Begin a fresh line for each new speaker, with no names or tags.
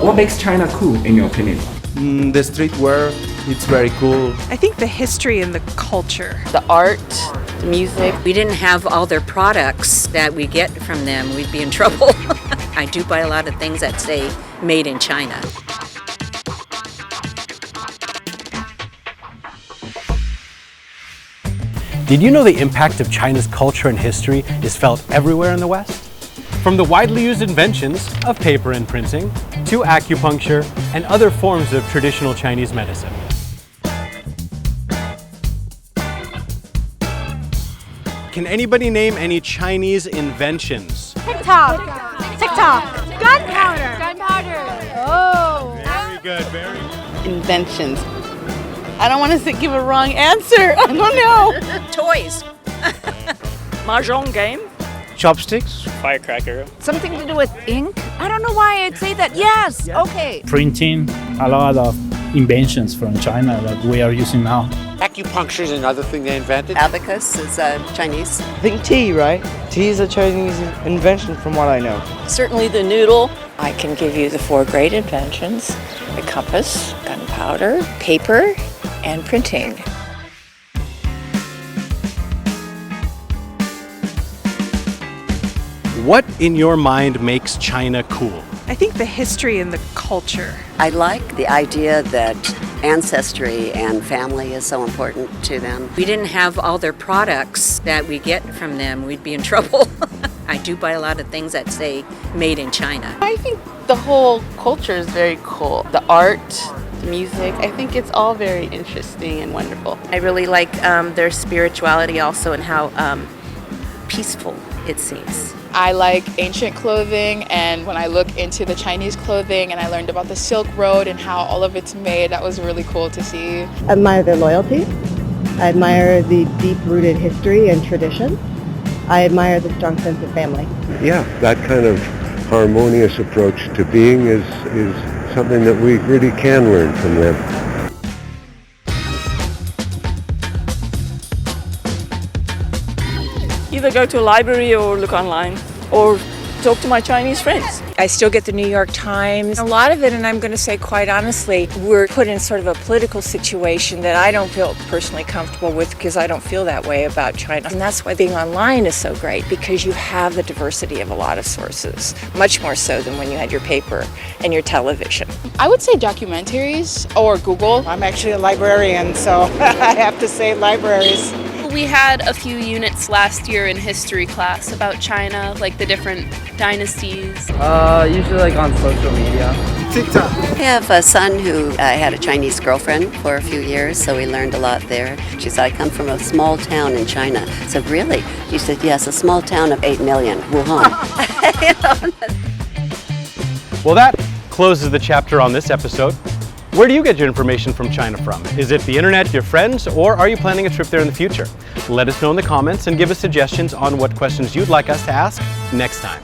What makes China cool, in your opinion?
The streetwear, it's very cool.
I think the history and the culture.
The art, the music.
We didn't have all their products that we get from them, we'd be in trouble. I do buy a lot of things that say made in China.
Did you know the impact of China's culture and history is felt everywhere in the West? From the widely used inventions of paper and printing to acupuncture and other forms of traditional Chinese medicine. Can anybody name any Chinese inventions?
TikTok. Gunpowder. Oh.
Very good, very good.
Inventions. I don't want to give a wrong answer. I don't know.
Toys.
Mahjong game.
Chopsticks.
Firecracker.
Something to do with ink? I don't know why I'd say that. Yes, okay.
Printing, a lot of inventions from China that we are using now.
Acupuncture is another thing they invented.
Abacus is Chinese.
I think tea, right? Tea is a Chinese invention from what I know.
Certainly the noodle.
I can give you the 4 great inventions: the compass, gunpowder, paper, and printing.
What in your mind makes China cool?
I think the history and the culture.
I like the idea that ancestry and family is so important to them. We didn't have all their products that we get from them, we'd be in trouble. I do buy a lot of things that say made in China.
I think the whole culture is very cool. The art, the music, I think it's all very interesting and wonderful.
I really like their spirituality also and how peaceful it seems.
I like ancient clothing, and when I look into the Chinese clothing and I learned about the Silk Road and how all of it's made, that was really cool to see.
I admire their loyalty. I admire the deep-rooted history and tradition. I admire the strong sense of family.
Yeah, that kind of harmonious approach to being is something that we really can learn from them.
Either go to a library or look online or talk to my Chinese friends.
I still get the New York Times. A lot of it, and I'm going to say quite honestly, we're put in sort of a political situation that I don't feel personally comfortable with because I don't feel that way about China. And that's why being online is so great, because you have the diversity of a lot of sources, much more so than when you had your paper and your television.
I would say documentaries or Google.
I'm actually a librarian, so I have to say libraries.
We had a few units last year in history class about China, like the different dynasties.
Usually like on social media.
TikTok. I have a son who had a Chinese girlfriend for a few years, so we learned a lot there. She said, I come from a small town in China. I said, really? She said, yes, a small town of 8 million, Wuhan.
Well, that closes the chapter on this episode. Where do you get your information from China from? Is it the internet, your friends, or are you planning a trip there in the future? Let us know in the comments and give us suggestions on what questions you'd like us to ask next time.